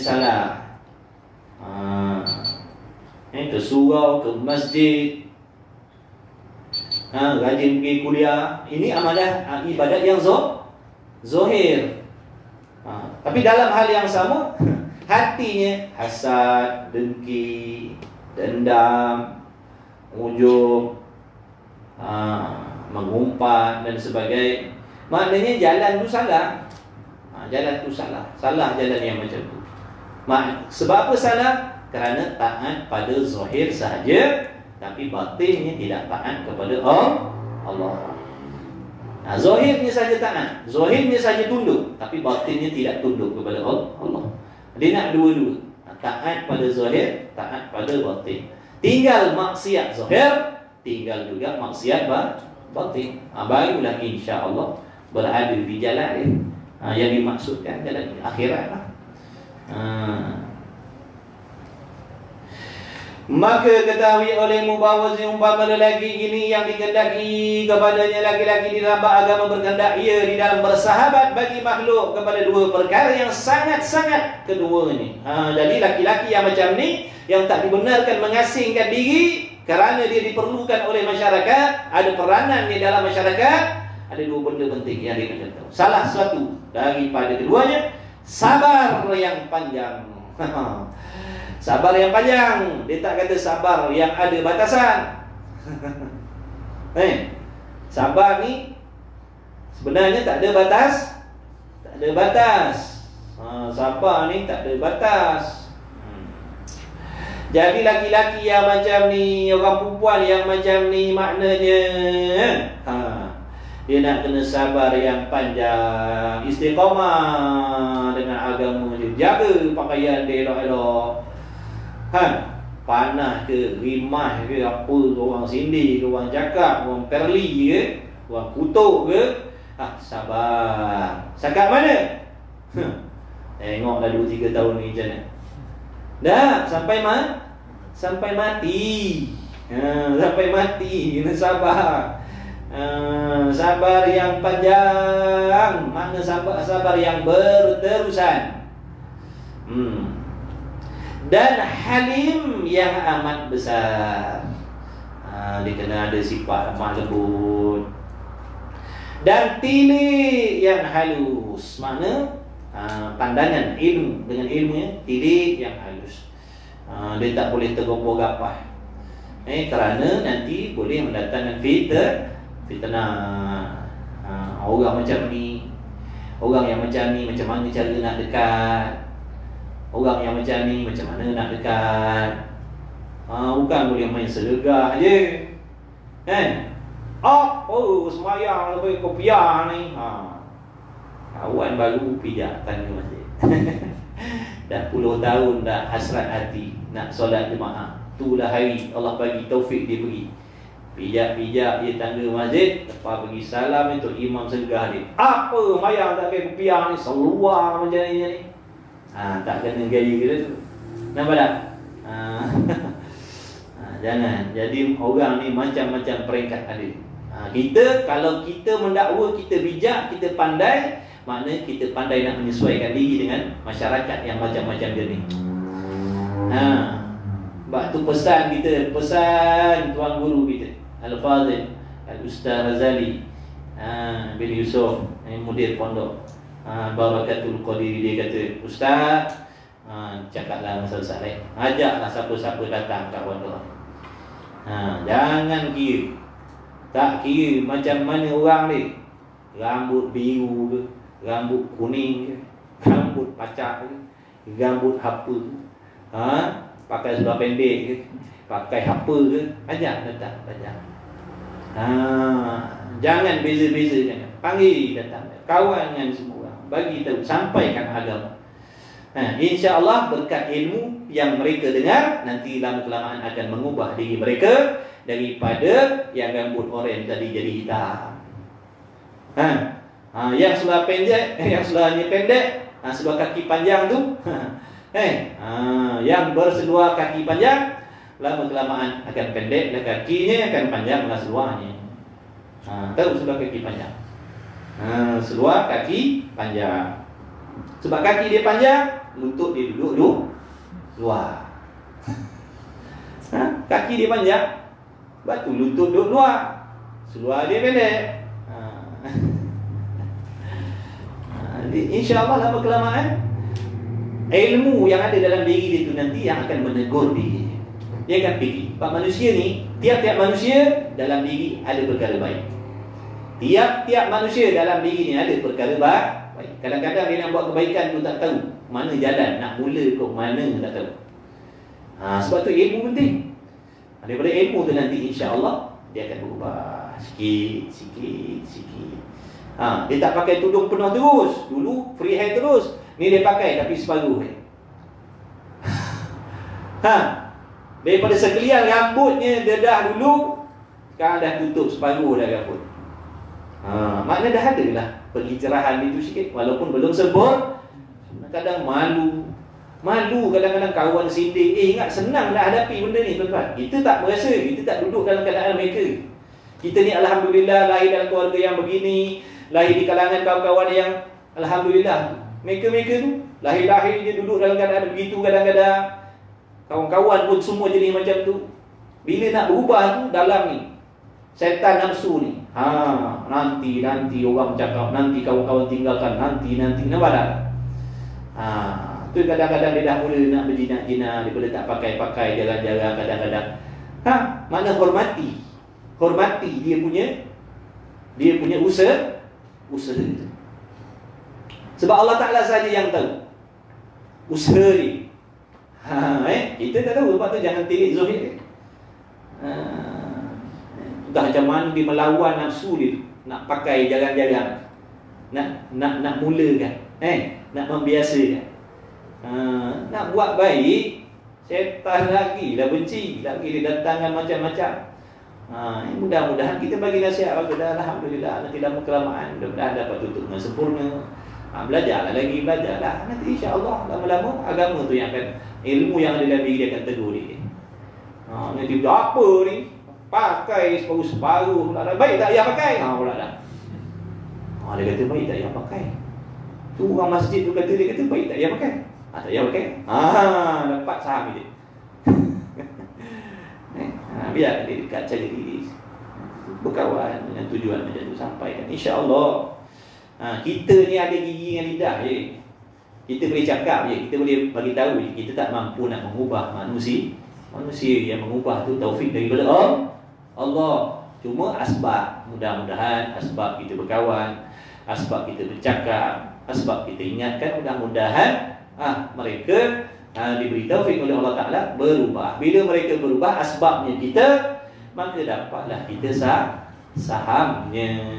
salah. Ke surau, ke masjid, rajin pergi kuliah. Ini amalan ibadat yang zohir. Tapi dalam hal yang sama, hatinya hasad, dengki, dendam, ujub, mengumpat dan sebagainya. Maknanya jalan tu salah. Jalan tu salah. Salah jalan yang macam tu. Sebab apa salah? Kerana taat pada zahir sahaja, tapi batinnya tidak taat kepada Allah. Zahirnya saja taat, zahirnya saja tunduk, tapi batinnya tidak tunduk kepada Allah. Dia nak dua-dua, taat pada zahir, taat pada batin. Tinggal maksiat zahir, tinggal juga maksiat batin. Barulah insya-Allah berada di jalan dia. Yang dimaksudkan jalan akhirat lah. Maka ketahui olehmu bahawa seumpama lelaki ini yang dikehendaki kepadanya laki-laki di dalam agama berkehendak ia di dalam bersahabat bagi makhluk kepada dua perkara yang sangat-sangat kedua ini. Jadi laki-laki yang macam ni, yang tak dibenarkan mengasingkan diri kerana dia diperlukan oleh masyarakat, ada peranan di dalam masyarakat, ada dua benda penting yang dia kena tahu. Salah satu daripada keduanya, sabar yang panjang. Sabar yang panjang. Dia tak kata sabar yang ada batasan. Sabar ni sebenarnya tak ada batas. Tak ada batas. Sabar ni tak ada batas. Jadi laki-laki yang macam ni, orang perempuan yang macam ni, maknanya dia nak kena sabar yang panjang, istiqamah dengan agama dia, jaga pakaian dia elok-elok. Panah ke, rimah ke, apa ke, orang sindir ke, orang cakap, orang perli ke, orang kutuk ke, sabar. Setakat mana? Tengok dah 2-3 tahun ni macam mana. Dah, sampai mati. Sampai mati, kena sabar. Sabar yang panjang, makna sabar yang berterusan. Dan halim yang amat besar. Dia kena ada sifat lemah lembut. Dan tilik yang halus, makna pandangan ilmu, dengan ilmunya tilik yang halus. Dia tak boleh tergopoh gapah. Kerana nanti boleh mendatangkan fitnah. Orang macam ni, orang yang macam ni, macam mana cara nak dekat? Orang yang macam ni, macam mana nak dekat? Bukan boleh main sedekah je, kan? Semayang lebih kopiah ni. Kawan baru pijak tangga masjid. Dah 10 tahun dah hasrat hati nak solat jemaah. Itulah hari Allah bagi taufik dia pergi. Pijak-pijak dia tangga masjid, lepas pergi salam itu imam segah dia. Apa mayang tak pakai kopiah ni? Seluar macam ni. Tak kena gaya kita tu. Nampak tak? Jangan. Jadi orang ni macam-macam peringkat ada. Kita, kalau kita mendakwa, kita bijak, kita pandai, makna kita pandai nak menyesuaikan diri dengan masyarakat yang macam-macam dia ni. Sebab tu pesan kita, pesan tuan guru kita Al-Fadhil Al-Ustaz Razali bin Yusuf, mudir pondok Barakatul Qadiri, dia kata, Ustaz, cakaplah masalah saleh, ajaklah siapa-siapa datang kat pondok. Jangan kira, tak kira macam mana orang ni, rambut biru ke, rambut kuning ke, rambut pacak ke, rambut apa ke, pakai seluar pendek ke, pakai apa ke, ajak datang, ajak. Jangan beza-beza, jangan. Panggil datang, kawan dengan semua orang, bagi tahu, sampaikan agama. InsyaAllah berkat ilmu yang mereka dengar, nanti lama-kelamaan akan mengubah diri mereka daripada yang rambut oranye tadi jadi hitam. Yang seluar pendek, yang seluarnya pendek, seluar kaki panjang tu, yang berseluar kaki panjang, lama-kelamaan akan pendek lah kakinya, akan panjang lah seluarnya. Tahu seluar kaki panjang? Seluar kaki panjang. Sebab kaki dia panjang, lutut dia duduk luar. Kaki dia panjang, batu lutut duduk luar, seluar dia pendek. InsyaAllah lama-kelamaan ilmu yang ada dalam diri dia tu nanti yang akan menegur diri. dia akan fikir. Sebab manusia ni, tiap-tiap manusia dalam diri ada perkara baik. Tiap-tiap manusia dalam diri ni ada perkara baik. Kadang-kadang dia nak buat kebaikan tu tak tahu mana jalan, nak mula ke mana tak tahu. Sebab tu ilmu penting. Daripada ilmu tu nanti insya-Allah dia akan berubah sikit. Dia tak pakai tudung penuh terus. Dulu free hair terus. Ni dia pakai tapi separuh. Daripada sekalian rambutnya dedah dulu, sekarang dah tutup separuh dah rambut. Makna dah ada lah penghijrahan itu sikit. Walaupun belum sempurna. Kadang malu kadang-kadang kawan sindir. Ingat senang nak hadapi benda ni tuan-tuan. Kita tak merasa, kita tak duduk dalam keadaan mereka. Kita ni alhamdulillah lahir dalam keluarga yang begini, lahir di kalangan kawan-kawan yang alhamdulillah. Mereka tu lahir-lahir je duduk dalam keadaan begitu kadang-kadang. Kawan-kawan pun semua jadi macam tu. Bila nak berubah tu dalam ni syaitan nafsu ni. Nanti orang cakap, nanti kawan-kawan tinggalkan, nanti nampak tak? Tu kadang-kadang dia dah mula nak berjinak-jinak daripada tak pakai-pakai jarang-jarang kadang-kadang. Mana hormati dia punya usaha itu. Sebab Allah Ta'ala saja yang tahu usaha ni. Kita tak tahu. Sebab tu jangan tilik Zuhir. Dah macam mana dia melawan nafsu dia, nak pakai jarang-jarang, nak mulakan, nak membiasakan, nak buat baik. Syaitan lagi dah benci, lagi dia datangkan macam-macam. Mudah-mudahan kita bagi nasihat pada alhamdulillah, nanti lama kelamaan mudah-mudahan dapat tutup dengan sempurna. Belajarlah lagi, nanti insya-Allah lama-lama agama tu yang akan, ilmu yang ada dalam diri dia akan tegur dia. Nanti apa ni? Pakai separuh-separuh. Baik tak payah pakai? Pula dah. Dia kata baik tak payah pakai. Tu orang masjid tu kata, dia kata baik tak payah pakai. Tak payah pakai. Dapat saham dia. Biar dia dekat cara diri, berkawan dengan tujuan macam tu, sampaikan insya-Allah. Kita ni ada gigi dengan lidah je. Kita boleh cakap je, kita boleh bagi tahu je. Kita tak mampu nak mengubah manusia. Yang mengubah tu taufik daripada Allah. Cuma asbab, mudah-mudahan asbab kita berkawan, asbab kita bercakap, asbab kita ingatkan, mudah-mudahan mereka diberi taufik oleh Allah Ta'ala berubah. Bila mereka berubah asbabnya kita, maka dapatlah kita sahamnya.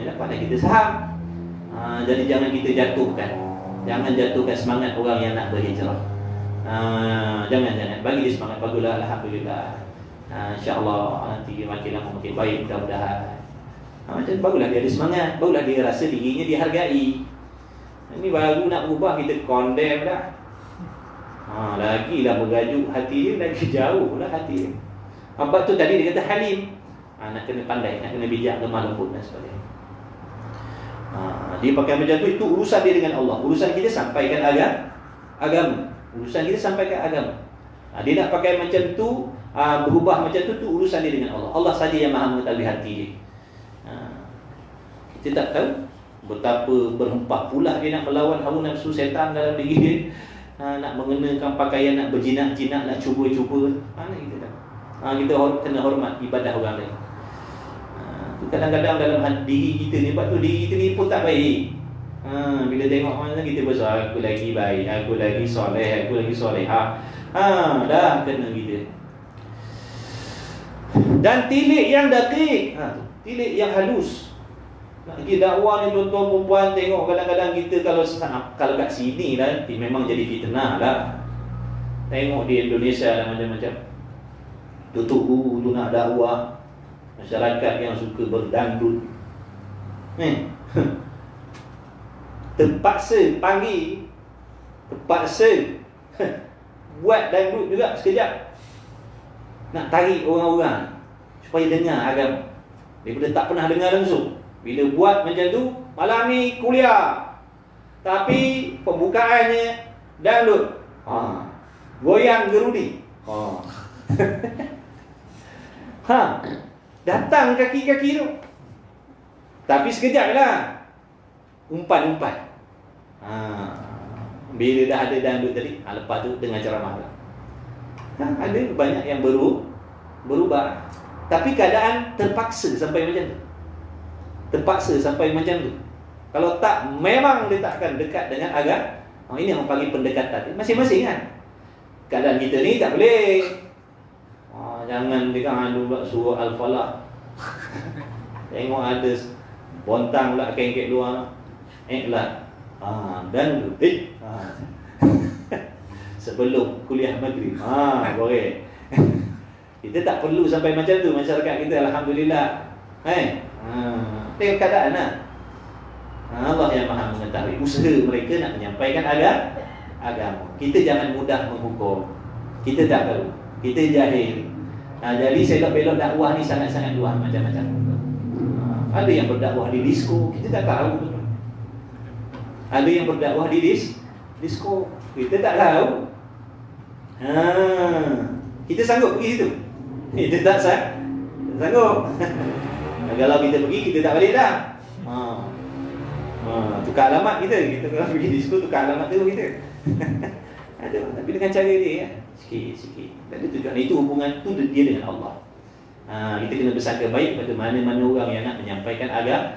Jadi jangan kita jatuhkan. Jangan jatuhkan semangat orang yang nak berhijrah. Jangan bagi dia semangat. Baguslah, alhamdulillah. InsyaAllah nanti makin lama makin baik, mudah-mudahan. Macam baguslah dia ada semangat, baguslah dia rasa dirinya dihargai. Ini baru nak berubah kita condemn dah. Lagilah bergajuk hati dia, lagi jauh lah hati dia. Sebab tu tadi dia kata halim. Nak kena pandai, nak kena bijak, lemah lembut dan sebagainya. Dia pakai macam tu, itu urusan dia dengan Allah. Urusan kita sampaikan agama. Urusan kita sampaikan agama. Dia nak pakai macam tu, berubah macam tu urusan dia dengan Allah. Allah saja yang maha mengetahui hati dia. Kita tak tahu betapa berhempah pula dia nak melawan hawa nafsu setan dalam diri dia. Nak mengenakan pakaian, nak berjinak-jinak, nak cuba-cuba. Mana kita tahu? Kita kena hormat ibadah orang lain. Kadang-kadang dalam diri kita ni, sebab tu diri kita ni pun tak baik. Bila tengok mana kita besar, aku lagi baik, aku lagi soleh, aku lagi soleha. Dah kena kita. Dan tilik yang dakik, tilik yang halus. Nak pergi dakwah ni tuan-tuan perempuan, tengok kadang-kadang kita kalau kat sini lah, memang jadi fitnah lah. Tengok di Indonesia ada macam-macam. Tutup guru tu nak dakwah, masyarakat yang suka berdangdut, terpaksa panggil, terpaksa buat dangdut juga sekejap, nak tarik orang-orang supaya dengar agama daripada tak pernah dengar langsung. Bila buat macam tu, malam ni kuliah, tapi pembukaannya dangdut, goyang gerudi. Datang kaki-kaki tu, tapi sekejap lah, umpan-umpan. Bila dah ada dangdut tadi, lepas tu dengan ceramah lah. Ada banyak yang berubah. Tapi keadaan terpaksa sampai macam tu. Terpaksa sampai macam tu. Kalau tak, memang dia takkan dekat dengan agama. Ini yang panggil pendekatan. Masing-masing kan. Keadaan kita ni tak boleh. Jangan dia kan pula surah Al-Falah. Tengok ada bontang pula kengkek luar. Lah. Dan sebelum kuliah maghrib. Boleh. Kita tak perlu sampai macam tu masyarakat kita, alhamdulillah. Tengok keadaan lah. Allah yang Maha mengetahui usaha mereka nak menyampaikan agama. Kita jangan mudah menghukum. Kita tak tahu. Kita jahil. Jadi selok-belok dakwah ni sangat-sangat luas macam-macam. Ada yang berdakwah di disko, kita tak tahu. Ada yang berdakwah di disko, kita tak tahu. Kita sanggup pergi situ? Kita tak sanggup. Kalau kita pergi, kita tak balik dah. Tukar alamat kita kalau pergi disko, tukar alamat tu kita. Ada, tapi dengan cara dia ya. Sikit-sikit. Tak ada tujuan. Itu hubungan tu dia dengan Allah. Kita kena bersangka baik pada mana-mana orang yang nak menyampaikan agama.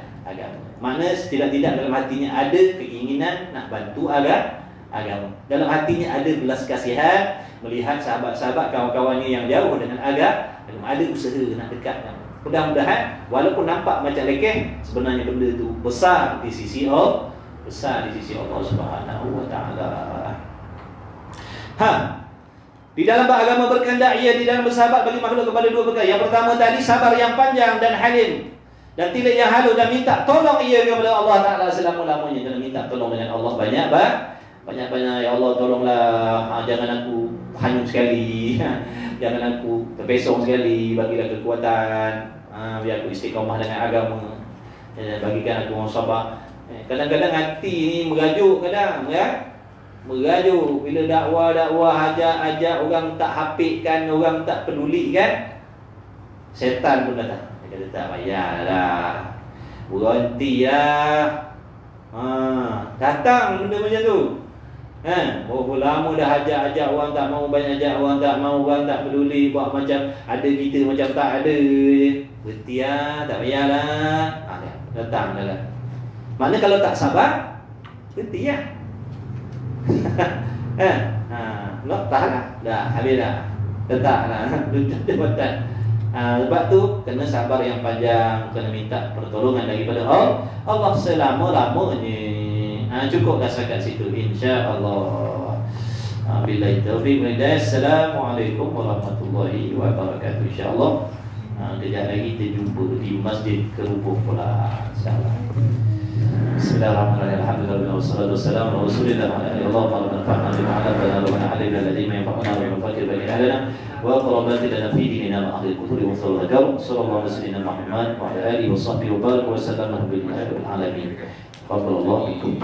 Makna tidak-tidak dalam hatinya ada keinginan nak bantu agama. Dalam hatinya ada belas kasihan melihat sahabat-sahabat kawan-kawannya yang jauh dengan agama, ada usaha nak dekat. Mudah-mudahan walaupun nampak macam lekeh, sebenarnya benda tu besar di sisi Allah, Subhanahu wa taala. Di dalam beragama berkehendak ia di dalam bersahabat bagi makhluk kepada dua perkara. Yang pertama tadi sabar yang panjang dan halim, dan tidak yang halu, dan minta tolong ia kepada Allah Taala selama-lamanya. Dan minta tolong dengan Allah banyak-banyak. Ya Allah tolonglah, jangan aku hanyut sekali. Jangan aku terpesong sekali. Bagilah kekuatan, biar aku istiqamah dengan agama. Bagikan aku sabar. Kadang-kadang hati ni merajuk kadang ya. Merajuk bila dakwah ajak orang tak hafidkan, orang tak pedulikan, setan pun datang. Dia kata tak payahlah, berhenti lah. Datang benda macam tu. Berapa lama dah ajak orang tak mau, banyak ajak orang tak mau, orang tak peduli, buat macam ada kita macam tak ada. Berhenti lah, tak payahlah. Datang dah lah. Maknanya kalau tak sabar, berhenti lah. Tahan lah. Dah, habis dah. Letak lah. Sebab tu kena sabar yang panjang, kena minta pertolongan daripada Allah selama-lamanya. Cukuplah setakat situ insya-Allah. Billahi taufiq wal hidayah. Assalamualaikum warahmatullahi wabarakatuh. Insya-Allah kejap lagi kita jumpa di Masjid Kerupuk pula. Insya-Allah. Bismillahirrahmanirrahim. Alhamdulillah wassalatu wassalamu ala Rasulillah wa ala alihi wa sahbihi nafa'na bima 'allamana wa na'allimna alladhi yanfa'una wa yufakkir bina lana wa qarabatina fi dinina wa ahli al-kufri wa sallallahu alaihi wa sallam Muhammad wa ala alihi wa sahbihi wa barik wa sallam bil alamin. Fadlallahu minkum.